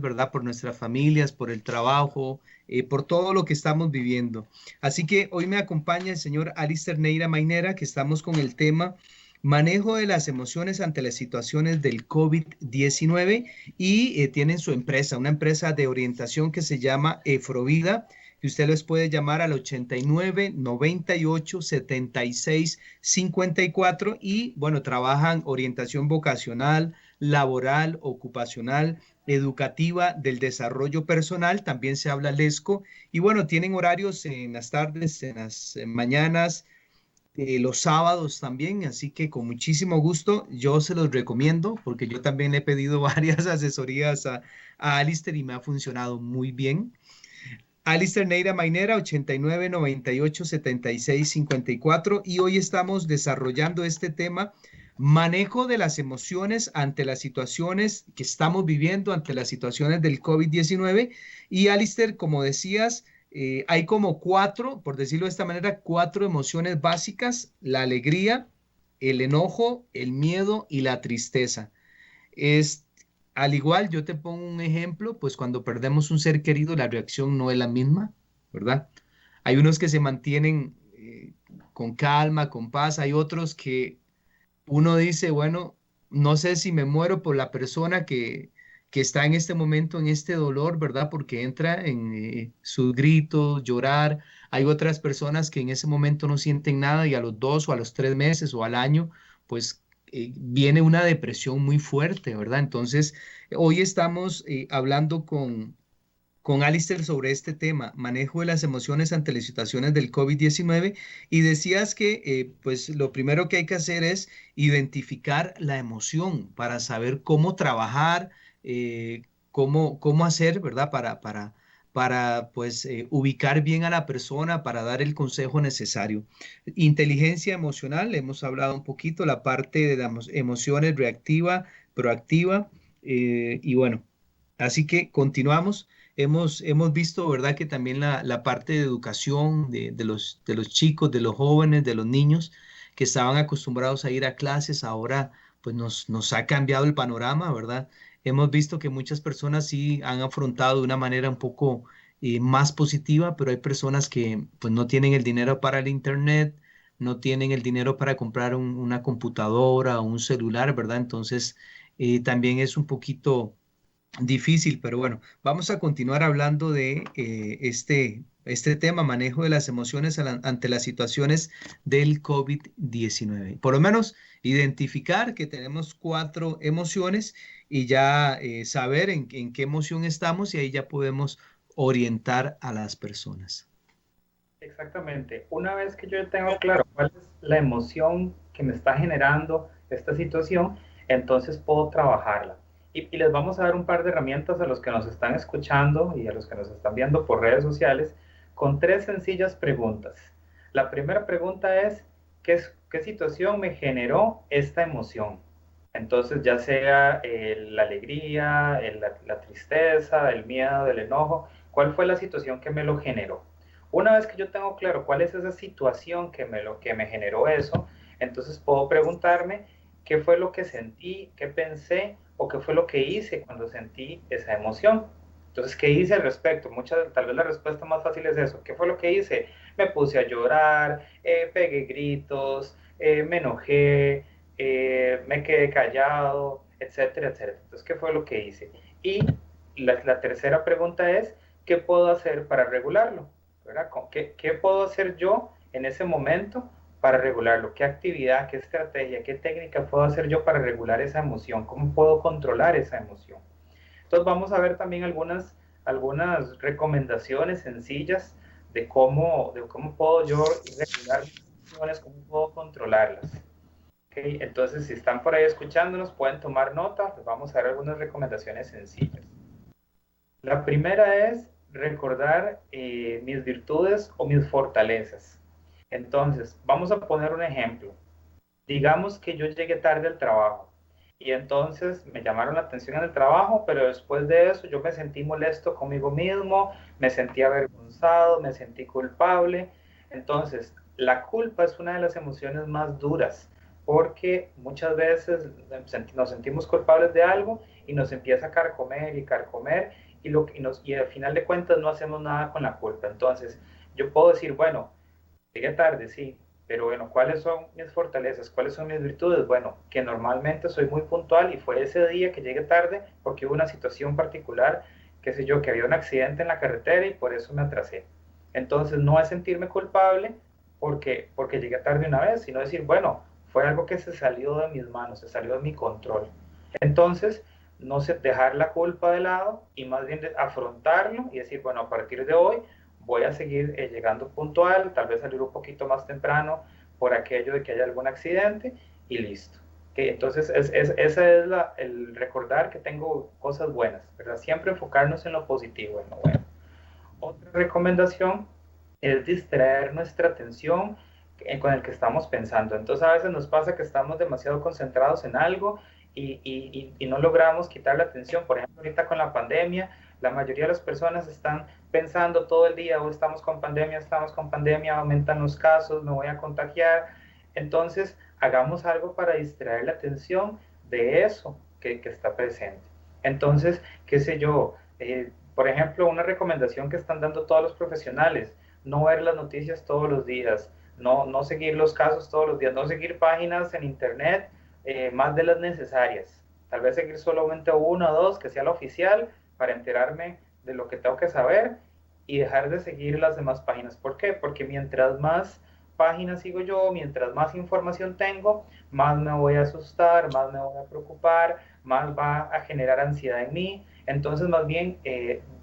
¿verdad? Por nuestras familias, por el trabajo, por todo lo que estamos viviendo. Así que hoy me acompaña el señor Alister Neira Mainera, que estamos con el tema manejo de las emociones ante las situaciones del COVID-19 y tienen su empresa, una empresa de orientación que se llama Efrovida, que usted les puede llamar al 89 98 76 54 y bueno, trabajan orientación vocacional, laboral, ocupacional, educativa, del desarrollo personal, también se habla LESCO y bueno, tienen horarios en las tardes, en las mañanas, los sábados también, así que con muchísimo gusto yo se los recomiendo porque yo también le he pedido varias asesorías a Alister y me ha funcionado muy bien. Alister Neira Mainera, 89 98 76 54 y hoy estamos desarrollando este tema, manejo de las emociones ante las situaciones que estamos viviendo, ante las situaciones del COVID-19 y Alister, como decías, hay como 4, por decirlo de esta manera, 4 emociones básicas: la alegría, el enojo, el miedo y la tristeza. Al igual, yo te pongo un ejemplo, pues cuando perdemos un ser querido, la reacción no es la misma, ¿verdad? Hay unos que se mantienen con calma, con paz, hay otros que uno dice, bueno, no sé si me muero por la persona que está en este momento, en este dolor, ¿verdad? Porque entra en sus gritos, llorar. Hay otras personas que en ese momento no sienten nada y a los 2 o a los 3 meses o al año, pues viene una depresión muy fuerte, ¿verdad? Entonces, hoy estamos hablando con Alister sobre este tema, manejo de las emociones ante las situaciones del COVID-19, y decías que pues lo primero que hay que hacer es identificar la emoción para saber cómo trabajar, cómo hacer, ¿verdad? Para pues ubicar bien a la persona, para dar el consejo necesario. Inteligencia emocional, hemos hablado un poquito, la parte de las emociones reactiva, proactiva, y bueno, así que continuamos. Hemos visto, ¿verdad?, que también la parte de educación de los chicos, de los jóvenes, de los niños que estaban acostumbrados a ir a clases, ahora pues nos ha cambiado el panorama, ¿verdad? Hemos visto que muchas personas sí han afrontado de una manera un poco más positiva, pero hay personas que pues no tienen el dinero para el internet, no tienen el dinero para comprar una computadora o un celular, ¿verdad? Entonces, también es un poquito difícil, pero bueno, vamos a continuar hablando de este tema, manejo de las emociones ante las situaciones del COVID-19. Por lo menos identificar que tenemos 4 emociones y ya saber en qué emoción estamos y ahí ya podemos orientar a las personas. Exactamente. Una vez que yo tengo claro cuál es la emoción que me está generando esta situación, entonces puedo trabajarla. Y les vamos a dar un par de herramientas a los que nos están escuchando y a los que nos están viendo por redes sociales con 3 sencillas preguntas. La primera pregunta es, ¿qué situación me generó esta emoción? Entonces, ya sea la alegría, la tristeza, el miedo, el enojo, ¿cuál fue la situación que me lo generó? Una vez que yo tengo claro cuál es esa situación que me generó eso, entonces puedo preguntarme qué fue lo que sentí, qué pensé o qué fue lo que hice cuando sentí esa emoción. Entonces, ¿qué hice al respecto? Tal vez la respuesta más fácil es eso. ¿Qué fue lo que hice? Me puse a llorar, pegué gritos, me enojé, me quedé callado, etcétera, etcétera. Entonces, ¿qué fue lo que hice? Y la tercera pregunta es, ¿qué puedo hacer para regularlo? ¿Verdad? ¿Qué puedo hacer yo en ese momento para regularlo? ¿Qué actividad, qué estrategia, qué técnica puedo hacer yo para regular esa emoción? ¿Cómo puedo controlar esa emoción? Entonces vamos a ver también algunas recomendaciones sencillas de cómo puedo yo regular mis emociones, cómo puedo controlarlas. Okay, entonces, si están por ahí escuchándonos, pueden tomar nota. Les vamos a dar algunas recomendaciones sencillas. La primera es recordar mis virtudes o mis fortalezas. Entonces, vamos a poner un ejemplo. Digamos que yo llegué tarde al trabajo y entonces me llamaron la atención en el trabajo, pero después de eso yo me sentí molesto conmigo mismo, me sentí avergonzado, me sentí culpable. Entonces, la culpa es una de las emociones más duras porque muchas veces nos sentimos culpables de algo y nos empieza a carcomer y carcomer y al final de cuentas no hacemos nada con la culpa. Entonces, yo puedo decir, bueno, llegué tarde, sí, pero bueno, ¿cuáles son mis fortalezas? ¿Cuáles son mis virtudes? Bueno, que normalmente soy muy puntual y fue ese día que llegué tarde porque hubo una situación particular, qué sé yo, que había un accidente en la carretera y por eso me atrasé. Entonces, no es sentirme culpable porque llegué tarde una vez, sino decir, bueno, fue algo que se salió de mis manos, se salió de mi control. Entonces, no sé, dejar la culpa de lado y más bien afrontarlo y decir, bueno, a partir de hoy voy a seguir llegando puntual, tal vez salir un poquito más temprano por aquello de que haya algún accidente y listo. Okay, entonces, ese es el recordar que tengo cosas buenas, ¿verdad? Siempre enfocarnos en lo positivo, en lo bueno. Otra recomendación es distraer nuestra atención con el que estamos pensando. Entonces a veces nos pasa que estamos demasiado concentrados en algo y no logramos quitar la atención. Por ejemplo, ahorita con la pandemia, la mayoría de las personas están pensando todo el día, estamos con pandemia, aumentan los casos, me voy a contagiar. Entonces, hagamos algo para distraer la atención de eso que está presente. Entonces, qué sé yo, por ejemplo, una recomendación que están dando todos los profesionales, no ver las noticias todos los días, no seguir los casos todos los días, no seguir páginas en internet más de las necesarias. Tal vez seguir solamente una o dos, que sea la oficial, para enterarme de lo que tengo que saber y dejar de seguir las demás páginas. ¿Por qué? Porque mientras más páginas sigo yo, mientras más información tengo, más me voy a asustar, más me voy a preocupar, más va a generar ansiedad en mí. Entonces, más bien,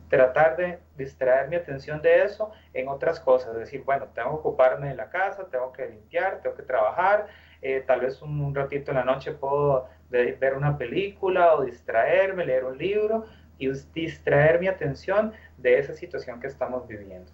tratar de distraer mi atención de eso en otras cosas. Es decir, bueno, tengo que ocuparme de la casa, tengo que limpiar, tengo que trabajar, tal vez un ratito en la noche puedo ver una película o distraerme, leer un libro y distraer mi atención de esa situación que estamos viviendo.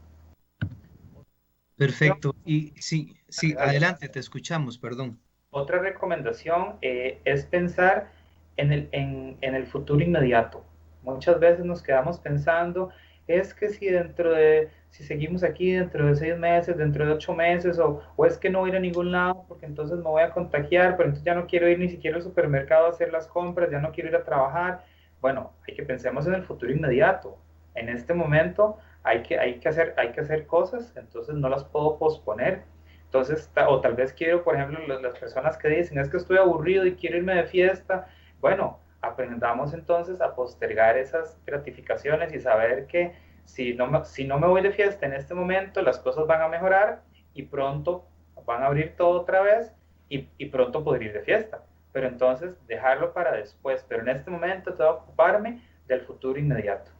Perfecto. Y sí, adelante, te escuchamos, perdón. Otra recomendación es pensar en el futuro inmediato. Muchas veces nos quedamos pensando, es que si seguimos aquí dentro de 6 meses, dentro de 8 meses, o es que no voy a ir a ningún lado porque entonces me voy a contagiar, pero entonces ya no quiero ir ni siquiera al supermercado a hacer las compras, ya no quiero ir a trabajar. Bueno, pensemos en el futuro inmediato. En este momento hay que hacer cosas, entonces no las puedo posponer. Entonces, o tal vez quiero, por ejemplo, las personas que dicen, es que estoy aburrido y quiero irme de fiesta. Bueno, aprendamos entonces a postergar esas gratificaciones y saber que si no me voy de fiesta en este momento, las cosas van a mejorar y pronto van a abrir todo otra vez y pronto podré ir de fiesta. Pero entonces dejarlo para después. Pero en este momento tengo que ocuparme del futuro inmediato.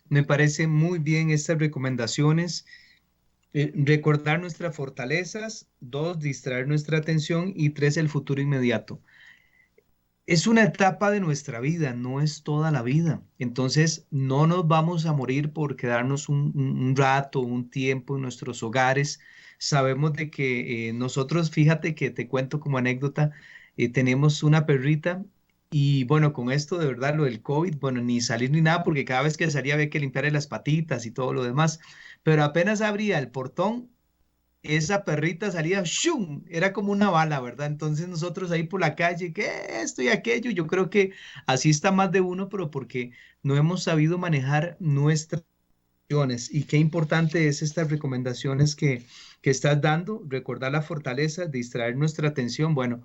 Me parece muy bien estas recomendaciones. Recordar nuestras fortalezas, 2, distraer nuestra atención y 3, el futuro inmediato. Es una etapa de nuestra vida, no es toda la vida. Entonces, no nos vamos a morir por quedarnos un rato, un tiempo en nuestros hogares. Sabemos de que nosotros, fíjate que te cuento como anécdota, tenemos una perrita y bueno, con esto de verdad, lo del COVID, bueno, ni salir ni nada, porque cada vez que salía había que limpiarle las patitas y todo lo demás. Pero apenas abría el portón, esa perrita salía, ¡shum! Era como una bala, ¿verdad? Entonces nosotros ahí por la calle, ¿qué? Esto y aquello. Yo creo que así está más de uno, pero porque no hemos sabido manejar nuestras emociones. Y qué importante es estas recomendaciones que estás dando, recordar la fortaleza, distraer nuestra atención. Bueno,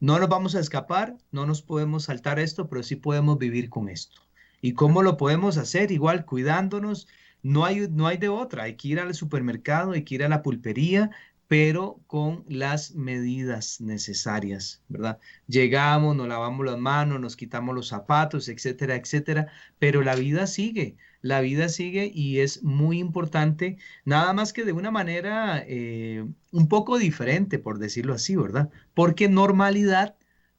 no nos vamos a escapar, no nos podemos saltar esto, pero sí podemos vivir con esto. ¿Y cómo lo podemos hacer? Igual cuidándonos, no hay de otra, hay que ir al supermercado, hay que ir a la pulpería, pero con las medidas necesarias, ¿verdad? Llegamos, nos lavamos las manos, nos quitamos los zapatos, etcétera, etcétera, pero la vida sigue y es muy importante, nada más que de una manera un poco diferente, por decirlo así, ¿verdad? Porque normalidad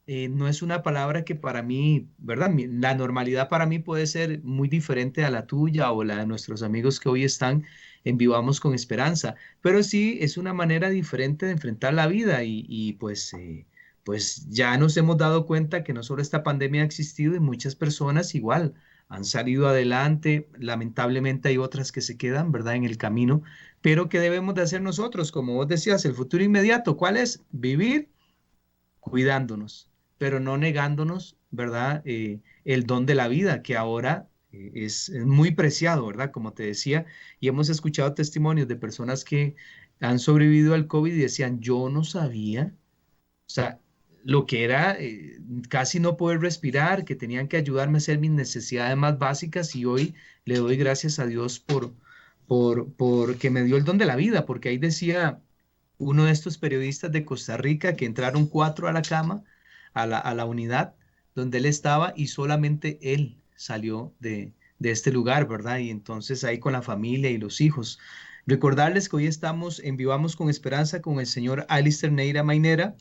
no es una palabra que para mí, ¿verdad? La normalidad para mí puede ser muy diferente a la tuya o la de nuestros amigos que hoy están en Vivamos con Esperanza, pero sí es una manera diferente de enfrentar la vida y pues ya nos hemos dado cuenta que no solo esta pandemia ha existido y muchas personas igual han salido adelante, lamentablemente hay otras que se quedan, ¿verdad? En el camino, pero ¿qué debemos de hacer nosotros? Como vos decías, el futuro inmediato, ¿cuál es? Vivir cuidándonos, pero no negándonos, ¿verdad? El don de la vida, que ahora es muy preciado, ¿verdad? Como te decía, y hemos escuchado testimonios de personas que han sobrevivido al COVID y decían, yo no sabía, o sea, lo que era casi no poder respirar, que tenían que ayudarme a hacer mis necesidades más básicas y hoy le doy gracias a Dios por que me dio el don de la vida, porque ahí decía uno de estos periodistas de Costa Rica que entraron 4 a la cama, a la unidad donde él estaba y solamente él salió de este lugar, ¿verdad? Y entonces ahí con la familia y los hijos. Recordarles que hoy estamos en Vivamos con Esperanza con el señor Alister Neira Mainera,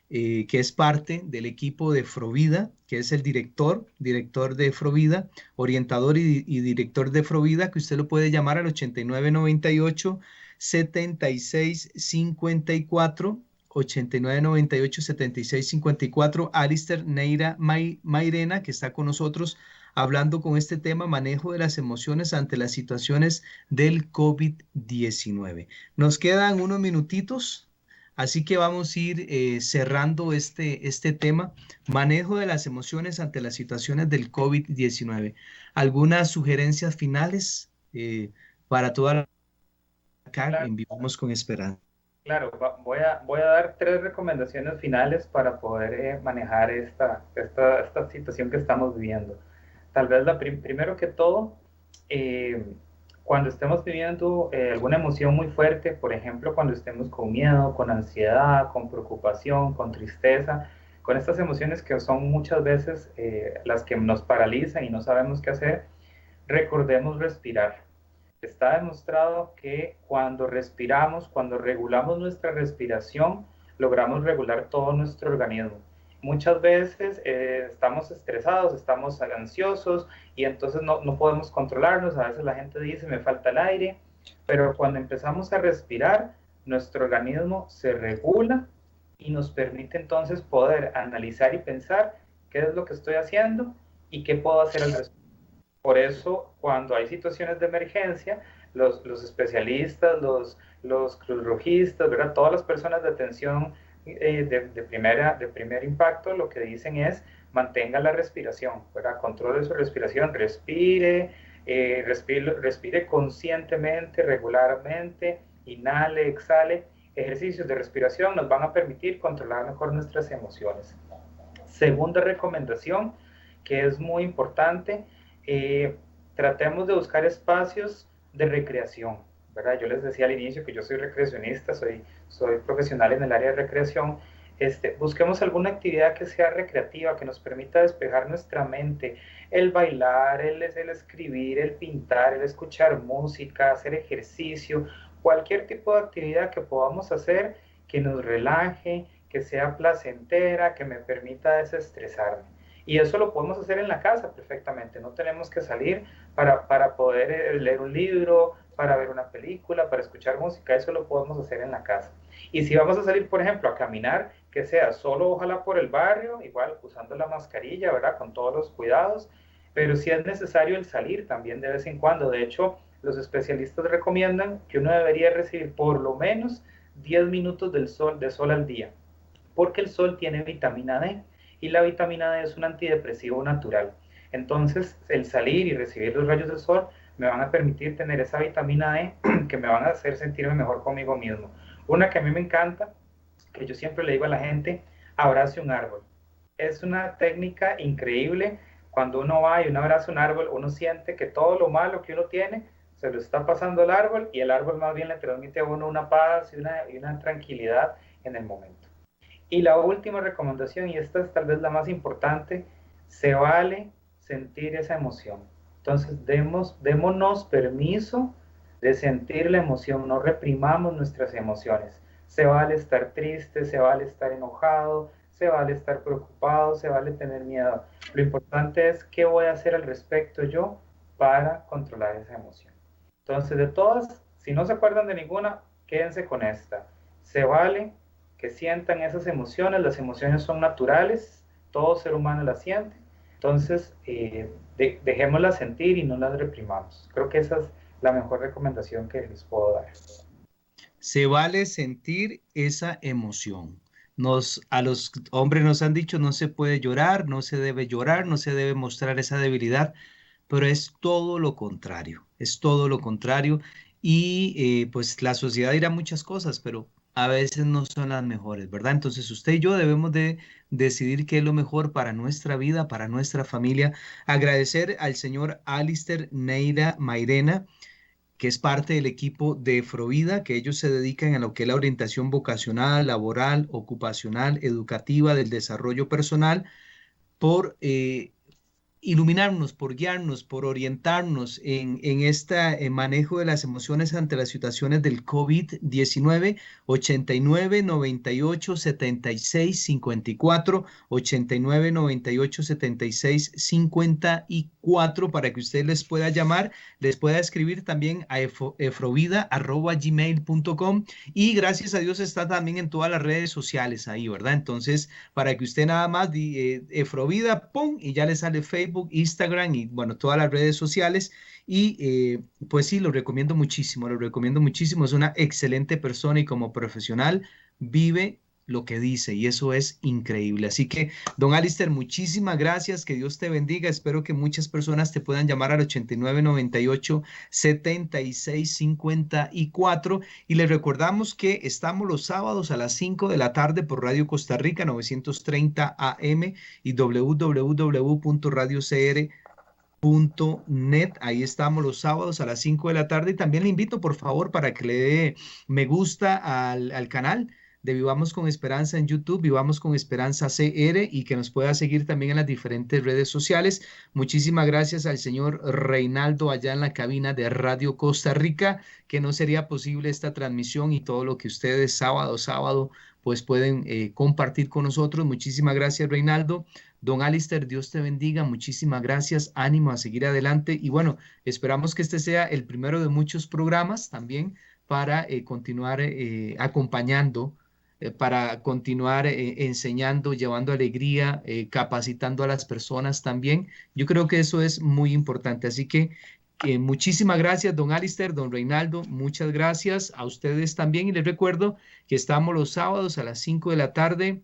que es parte del equipo de Frovida, que es el director de Frovida, orientador y director de Frovida, que usted lo puede llamar al 8998 7654 8998 7654. Alister Neira Mairena, que está con nosotros hablando con este tema, manejo de las emociones ante las situaciones del COVID-19. Nos quedan unos minutitos, así que vamos a ir cerrando este tema, manejo de las emociones ante las situaciones del COVID-19. ¿Algunas sugerencias finales para toda la acá Claro, en Vivamos con Esperanza? claro, voy a dar 3 recomendaciones finales para poder manejar esta situación que estamos viviendo. Tal vez primero que todo, eh, cuando estemos viviendo alguna emoción muy fuerte, por ejemplo, cuando estemos con miedo, con ansiedad, con preocupación, con tristeza, con estas emociones que son muchas veces las que nos paralizan y no sabemos qué hacer, recordemos respirar. Está demostrado que cuando respiramos, cuando regulamos nuestra respiración, logramos regular todo nuestro organismo. Muchas veces estamos estresados, estamos ansiosos y entonces no podemos controlarnos. A veces la gente dice, me falta el aire, pero cuando empezamos a respirar, nuestro organismo se regula y nos permite entonces poder analizar y pensar qué es lo que estoy haciendo y qué puedo hacer al respecto. Por eso, cuando hay situaciones de emergencia, los especialistas, los cruzrojistas, ¿verdad? Todas las personas de atención de primer impacto, lo que dicen es mantenga la respiración, ¿verdad? Controle su respiración, respire conscientemente, regularmente, inhale, exhale. Ejercicios de respiración nos van a permitir controlar mejor nuestras emociones. Segunda recomendación, que es muy importante, tratemos de buscar espacios de recreación, ¿verdad? Yo les decía al inicio que yo soy recreacionista, soy profesional en el área de recreación. Busquemos alguna actividad que sea recreativa, que nos permita despejar nuestra mente, el bailar, el escribir, el pintar, el escuchar música, hacer ejercicio, cualquier tipo de actividad que podamos hacer que nos relaje, que sea placentera, que me permita desestresarme. Y eso lo podemos hacer en la casa perfectamente, no tenemos que salir para poder leer un libro, para ver una película, para escuchar música, eso lo podemos hacer en la casa. Y si vamos a salir, por ejemplo, a caminar, que sea solo ojalá por el barrio, igual usando la mascarilla, ¿verdad? Con todos los cuidados, pero si es necesario el salir también de vez en cuando. De hecho, los especialistas recomiendan que uno debería recibir por lo menos 10 minutos de sol al día, porque el sol tiene vitamina D y la vitamina D es un antidepresivo natural. Entonces, el salir y recibir los rayos del sol me van a permitir tener esa vitamina D que me van a hacer sentirme mejor conmigo mismo. Una que a mí me encanta, que yo siempre le digo a la gente, abrace un árbol. Es una técnica increíble. Cuando uno va y uno abraza un árbol, uno siente que todo lo malo que uno tiene se lo está pasando al árbol y el árbol más bien le transmite a uno una paz y una tranquilidad en el momento. Y la última recomendación, y esta es tal vez la más importante, se vale sentir esa emoción. Entonces, démonos permiso de sentir la emoción, no reprimamos nuestras emociones. Se vale estar triste, se vale estar enojado, se vale estar preocupado, se vale tener miedo. Lo importante es qué voy a hacer al respecto yo para controlar esa emoción. Entonces, de todas, si no se acuerdan de ninguna, quédense con esta. Se vale que sientan esas emociones, las emociones son naturales, todo ser humano las siente, entonces dejémoslas sentir y no las reprimamos. Creo que esa es la mejor recomendación que les puedo dar. Se vale sentir esa emoción. A los hombres nos han dicho no se puede llorar, no se debe mostrar esa debilidad, pero es todo lo contrario, es todo lo contrario. Y pues la sociedad dirá muchas cosas, pero a veces no son las mejores, ¿verdad? Entonces usted y yo debemos de decidir qué es lo mejor para nuestra vida, para nuestra familia. Agradecer al señor Alister Neira Mairena, que es parte del equipo de Efrovida, que ellos se dedican a lo que es la orientación vocacional, laboral, ocupacional, educativa, del desarrollo personal, por iluminarnos, por guiarnos, por orientarnos en este manejo de las emociones ante las situaciones del COVID-19. 89 98 76 54, 89 98 76 54, para que usted les pueda llamar, les pueda escribir también a efrovida@gmail.com, y gracias a Dios está también en todas las redes sociales ahí, ¿verdad? Entonces, para que usted nada más Efrovida, ¡pum!, y ya le sale Facebook, Instagram y bueno, todas las redes sociales. Y pues sí, lo recomiendo muchísimo, lo recomiendo muchísimo. Es una excelente persona y como profesional vive lo que dice y eso es increíble. Así que, don Alister, muchísimas gracias, que Dios te bendiga. Espero que muchas personas te puedan llamar al 89 98 76 54, y les recordamos que estamos los sábados a las 5 de la tarde por Radio Costa Rica 930 AM y www.radiocr.net. Ahí estamos los sábados a las 5 de la tarde, y también le invito por favor para que le dé me gusta al canal de Vivamos con Esperanza en YouTube, Vivamos con Esperanza CR, y que nos pueda seguir también en las diferentes redes sociales. Muchísimas gracias al señor Reinaldo allá en la cabina de Radio Costa Rica, que no sería posible esta transmisión y todo lo que ustedes sábado pues pueden compartir con nosotros. Muchísimas gracias, Reinaldo. Don Alister, Dios te bendiga, muchísimas gracias, ánimo a seguir adelante, y bueno, esperamos que este sea el primero de muchos programas también para continuar acompañando, para continuar enseñando, llevando alegría, capacitando a las personas también. Yo creo que eso es muy importante. Así que muchísimas gracias, don Alister, don Reinaldo, muchas gracias a ustedes también. Y les recuerdo que estamos los sábados a las 5 de la tarde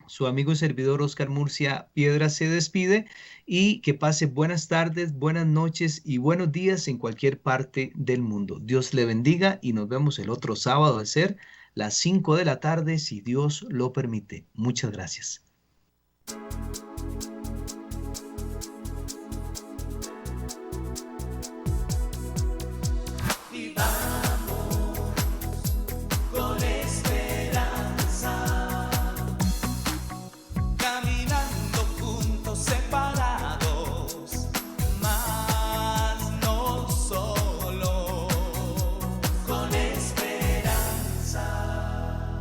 Su amigo y servidor Oscar Murcia Piedra se despide y que pase buenas tardes, buenas noches y buenos días en cualquier parte del mundo. Dios le bendiga y nos vemos el otro sábado, a ser las 5 de la tarde, si Dios lo permite. Muchas gracias.